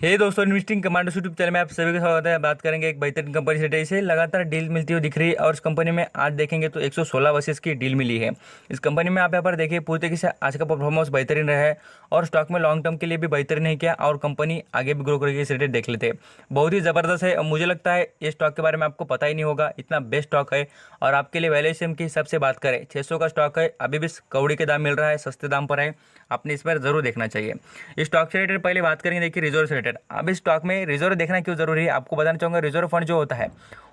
हे दोस्तों, investing commando YouTube channel में आप सभी का स्वागत है। बात करेंगे एक बेहतरीन कंपनी से इसे लगातार डील मिलती हुई दिख रही है और इस कंपनी में आज देखेंगे तो 116 बसेस की डील मिली है। इस कंपनी में आप यहाँ पर देखिए पूरी तरीके से आज का परफॉर्मेंस बेहतरीन रहा है और स्टॉक में लॉन्ग टर्म के लिए भी बेहतरीन है क्या, और कंपनी आगे भी ग्रो करेगी इस रिलेटेड देख लेते हैं। बहुत ही ज़बरदस्त है और मुझे लगता है ये स्टॉक के बारे में आपको पता ही नहीं होगा, इतना बेस्ट स्टॉक है। और आपके लिए वैल्यूएशन के हिसाब से बात करें 600 का स्टॉक है, अभी भी कौड़ी के दाम मिल रहा है, सस्ते दाम पर है। आपने इस पर जरूर देखना चाहिए। इस स्टॉक से रिलेटेड पहले बात करेंगे, देखिए रिजर्व से रिलेटेड। अब इस स्टॉक में रिजर्व देखना क्यों जरूरी है आपको बताना चाहूँगा। रिजर्व फंड जो होता है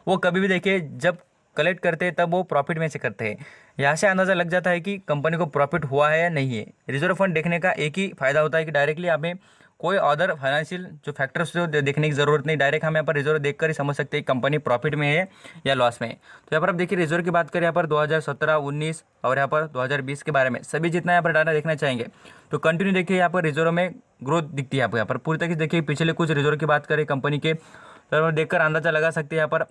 वो कभी भी देखिए जब कलेक्ट करते हैं तब वो प्रॉफिट में से करते हैं। यहाँ से अंदाज़ा लग जाता है कि कंपनी को प्रॉफिट हुआ है या नहीं है। रिजर्व फंड देखने का एक ही फायदा होता है कि डायरेक्टली हमें कोई अदर फाइनेंशियल जो फैक्टर्स जो देखने की ज़रूरत नहीं, डायरेक्ट हम यहाँ पर रिजर्व देखकर ही समझ सकते हैं कंपनी प्रॉफिट में है या लॉस में है। तो यहाँ पर आप देखिए रिजर्व की बात करें यहाँ पर 2017, 19 और यहाँ पर 2020 के बारे में सभी जितना यहाँ पर डाटा देखना चाहेंगे तो कंटिन्यू देखिए यहाँ पर रिजर्व में ग्रोथ दिखती है आपको। यहाँ पर पूरी तरीके से देखिए पिछले कुछ रिजर्व की बात करें कंपनी के तो देखकर अंदाजा लगा सकते हैं। यहाँ पर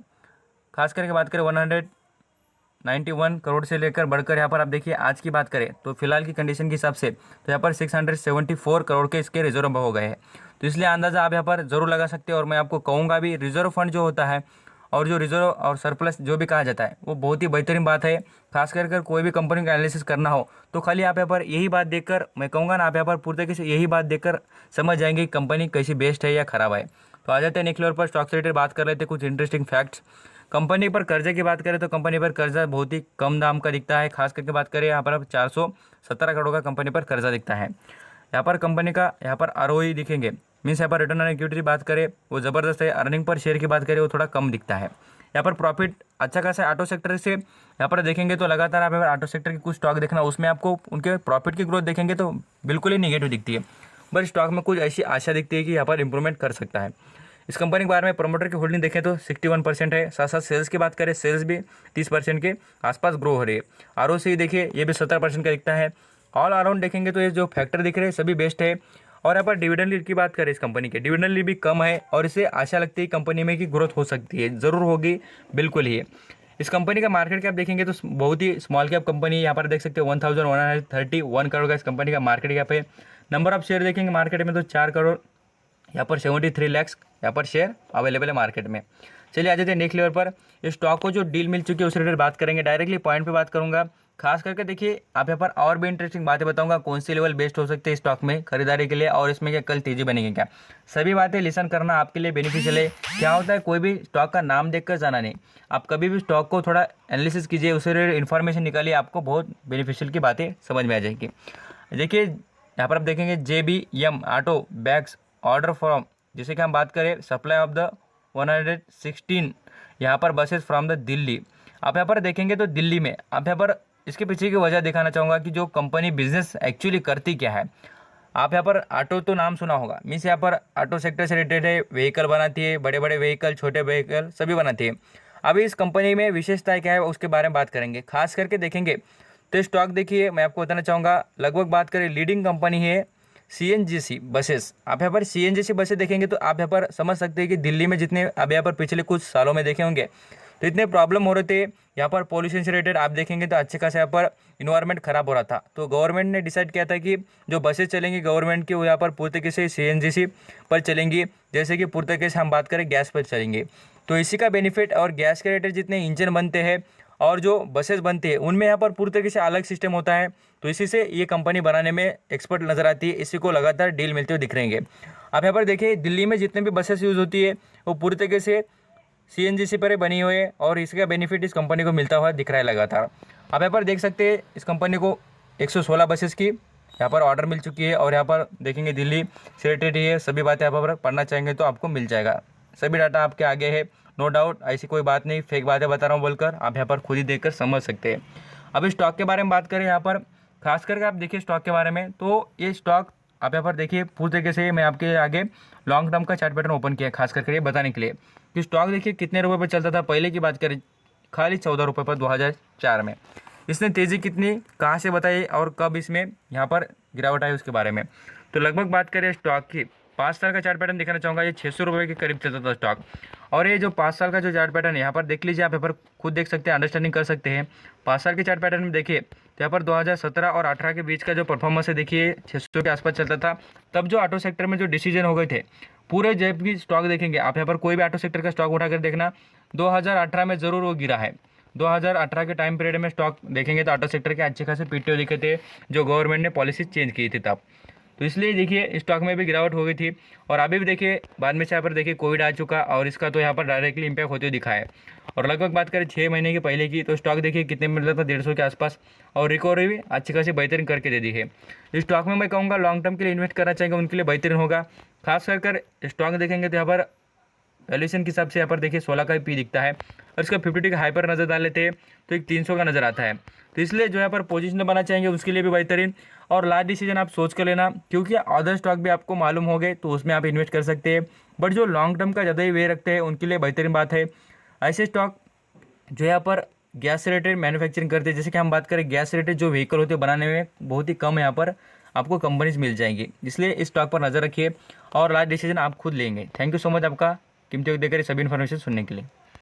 खास करके बात करें 191 करोड़ से लेकर बढ़कर यहाँ पर आप देखिए आज की बात करें तो फिलहाल की कंडीशन के हिसाब से तो यहाँ पर 674 करोड़ के इसके रिजर्व हो गए हैं। तो इसलिए अंदाज़ा आप यहाँ पर जरूर लगा सकते हैं। और मैं आपको कहूँगा भी रिजर्व फंड जो होता है और जो रिजर्व और सरप्लस जो भी कहा जाता है वो बहुत ही बेहतरीन बात है। खास कर कोई भी कंपनी का एनालिसिस करना हो तो खाली आप यहाँ पर यही बात देखकर, मैं कहूँगा ना, आप यहाँ पर पूरी तरीके से यही बात देखकर समझ जाएंगे कि कंपनी कैसी बेस्ट है या खराब है। तो आ जाते हैं नेक्स्ट लेवल पर, स्टॉक से रिलेटेड बात कर लेते हैं कुछ इंटरेस्टिंग फैक्ट्स। कंपनी पर कर्जे की बात करें तो कंपनी पर कर्जा बहुत ही कम दाम का दिखता है। खास करके बात करें यहाँ पर अब 417 करोड़ का कंपनी पर कर्जा दिखता है। यहाँ पर कंपनी का यहाँ पर आरओई दिखेंगे, मीन्स यहाँ पर रिटर्न ऑन इक्विटी की बात करें वो ज़बरदस्त है। अर्निंग पर शेयर की बात करें वो थोड़ा कम दिखता है। यहाँ पर प्रॉफिट अच्छा खासा ऑटो सेक्टर से यहाँ पर देखेंगे तो लगातार आप ऑटो सेक्टर की कुछ स्टॉक देखना, उसमें आपको उनके प्रॉफिट की ग्रोथ देखेंगे तो बिल्कुल ही निगेटिव दिखती है। बट स्टॉक में कुछ ऐसी आशा दिखती है कि यहाँ पर इंप्रूवमेंट कर सकता है। इस कंपनी के बारे में प्रमोटर की होल्डिंग देखें तो 61% है। साथ साथ सेल्स की बात करें, सेल्स भी 30% के आसपास ग्रो हो रही है। आरओसी देखिए ये भी 70% का दिखता है। ऑल अराउंड देखेंगे तो ये जो फैक्टर दिख रहे हैं सभी बेस्ट है। और यहाँ पर डिविडेंड यील्ड की बात करें इस कंपनी के, डिविडेंड यील्ड भी कम है और इससे आशा लगती है कंपनी में कि ग्रोथ हो सकती है, ज़रूर होगी, बिल्कुल ही है। इस कंपनी का मार्केट कैप देखेंगे तो बहुत ही स्मॉल कैप कंपनी, यहाँ पर देख सकते हो 1131 करोड़ का इस कंपनी का मार्केट कैप है। नंबर ऑफ शेयर देखेंगे मार्केट में तो 4 करोड़, यहाँ पर 73 लैक्स यहाँ पर शेयर अवेलेबल है मार्केट में। चलिए आ जाते हैं नेक्स्ट लेवल पर। इस स्टॉक को जो डील मिल चुकी है उस रिलेटेड बात करेंगे, डायरेक्टली पॉइंट पे बात करूंगा। खास करके देखिए आप यहाँ पर और भी इंटरेस्टिंग बातें बताऊंगा, कौन सी लेवल बेस्ट हो सकते हैं स्टॉक में खरीदारी के लिए और इसमें क्या कल तेजी बनेगी क्या, सभी बातें लिसन करना आपके लिए बेनिफिशियल है। क्या होता है कोई भी स्टॉक का नाम देखकर जाना नहीं, आप कभी भी स्टॉक को थोड़ा एनालिसिस कीजिए, उससे रिलेटेड इन्फॉर्मेशन निकालिए, आपको बहुत बेनिफिशियल की बातें समझ में आ जाएगी। देखिए यहाँ पर आप देखेंगे JBM auto bags order from, जैसे कि हम बात करें सप्लाई ऑफ द 116 यहाँ पर बसेस फ्रॉम द दिल्ली। आप यहाँ पर देखेंगे तो दिल्ली में आप यहाँ पर इसके पीछे की वजह दिखाना चाहूँगा कि जो कंपनी बिजनेस एक्चुअली करती क्या है। आप यहाँ पर ऑटो तो नाम सुना होगा, मीन्स यहाँ पर ऑटो सेक्टर से रिलेटेड है, व्हीकल बनाती है, बड़े बड़े व्हीकल, छोटे व्हीकल सभी बनाती है। अभी इस कंपनी में विशेषताएं क्या है उसके बारे में बात करेंगे। खास करके देखेंगे तो स्टॉक देखिए मैं आपको बताना चाहूँगा, लगभग बात करें लीडिंग कंपनी है CNGC बसेस। आप यहाँ पर CNGC बसेस देखेंगे तो आप यहाँ पर समझ सकते हैं कि दिल्ली में जितने अब यहाँ पर पिछले कुछ सालों में देखे होंगे तो इतने प्रॉब्लम हो रहे थे यहाँ पर पॉल्यूशन से रिलेटेड। आप देखेंगे तो अच्छे खासा यहाँ पर इन्वायरमेंट खराब हो रहा था, तो गवर्नमेंट ने डिसाइड किया था कि जो बसेस चलेंगी गवर्नमेंट की वो यहाँ पर पूरी तरीके से CNGC पर चलेंगी, जैसे कि पूरी तरीके से हम बात करें गैस पर चलेंगी। तो इसी का बेनिफिट, और गैस के रिलेटेड जितने इंजन बनते हैं और जो बसेस बनती है उनमें यहाँ पर पूरी तरीके से अलग सिस्टम होता है। तो इसी से ये कंपनी बनाने में एक्सपर्ट नज़र आती है, इसी को लगातार डील मिलते हुए दिख रहेंगे। आप यहाँ पर देखिए दिल्ली में जितने भी बसेस यूज़ होती है वो पूरी तरीके से CNGC पर बनी हुई है और इसका बेनिफिट इस कंपनी को मिलता हुआ दिख रहा है लगातार। आप यहाँ पर देख सकते हैं इस कंपनी को 116 बसेस की यहाँ पर ऑर्डर मिल चुकी है और यहाँ पर देखेंगे दिल्ली से रिलेटेड है, सभी बातें यहाँ पर पढ़ना चाहेंगे तो आपको मिल जाएगा, सभी डाटा आपके आगे है, नो डाउट। ऐसी कोई बात नहीं, फेक बातें बता रहा हूँ बोलकर आप यहाँ पर खुद ही देखकर समझ सकते हैं। अब स्टॉक के बारे में बात करें यहाँ पर, खास करके आप देखिए स्टॉक के बारे में तो ये स्टॉक आप यहाँ पर देखिए पूरी तरीके से मैं आपके आगे लॉन्ग टर्म का चार्ट पैटर्न ओपन किया खास करके ये बताने के लिए कि स्टॉक देखिए कितने रुपए पर चलता था। पहले की बात करें खाली 14 रुपये पर 2004 में, इसने तेज़ी कितनी कहाँ से बताई और कब इसमें यहाँ पर गिरावट आई उसके बारे में। तो लगभग बात करें स्टॉक की 5 साल का चार्ट पैटर्न दिखाना चाहूँगा। ये 600 रुपये के करीब चलता था स्टॉक। और ये जो 5 साल का जो चार्ट पैटर्न है यहाँ पर देख लीजिए, आप यहाँ पर खुद देख सकते हैं, अंडरस्टैंडिंग कर सकते हैं। 5 साल के चार्ट पैटर्न में देखिए तो यहाँ पर 2017 और 18 के बीच का जो परफॉर्मेंस है देखिए 600 के आसपास चलता था। तब जो ऑटो सेक्टर में जो डिसीजन हो गए थे पूरे, जब भी स्टॉक देखेंगे आप यहाँ पर कोई भी ऑटो सेक्टर का स्टॉक उठाकर देखना, 2018 में ज़रूर वो गिरा है। 2018 के टाइम पीरियड में स्टॉक देखेंगे तो ऑटो सेक्टर के अच्छे खासे पीटीओ दिखे थे, जो गवर्नमेंट ने पॉलिसी चेंज की थी तब। तो इसलिए देखिए स्टॉक में भी गिरावट हो गई थी। और अभी भी देखिए बाद में से यहाँ पर देखिए कोविड आ चुका और इसका तो यहाँ पर डायरेक्टली इम्पैक्ट होते हुए दिखा है। और लगभग बात करें 6 महीने के पहले की, तो स्टॉक देखिए कितने में मिल रहा था, 150 के आसपास, और रिकवरी भी अच्छी खासी बेहतरीन करके दे दी है। इस स्टॉक में मैं कहूँगा लॉन्ग टर्म के लिए इन्वेस्ट करना चाहेंगे उनके लिए बेहतरीन होगा। खास कर स्टॉक देखेंगे तो यहाँ पर वैल्यूएशन के हिसाब से यहाँ पर देखिए 16 का पी दिखता है, और इसका 50 का हाइपर नज़र डाल लेते हैं तो एक 300 का नज़र आता है। तो इसलिए जो यहाँ पर पोजीशन बनाना चाहेंगे उसके लिए भी बेहतरीन। और लास्ट डिसीजन आप सोच कर लेना, क्योंकि अदर स्टॉक भी आपको मालूम हो गए तो उसमें आप इन्वेस्ट कर सकते हैं। बट जो लॉन्ग टर्म का ज़्यादा ही वे रखते हैं उनके लिए बेहतरीन बात है। ऐसे स्टॉक जो यहाँ पर गैस रिलेटेड मैन्युफैक्चरिंग करते हैं, जैसे कि हम बात करें गैस रिलेटेड जो व्हीकल होते हैं बनाने में बहुत ही कम यहाँ पर आपको कंपनीज मिल जाएंगी, इसलिए इस स्टॉक पर नज़र रखिए और लास्ट डिसीजन आप खुद लेंगे। थैंक यू सो मच आपका कीमती वक्त देकर सभी इन्फॉर्मेशन सुनने के लिए।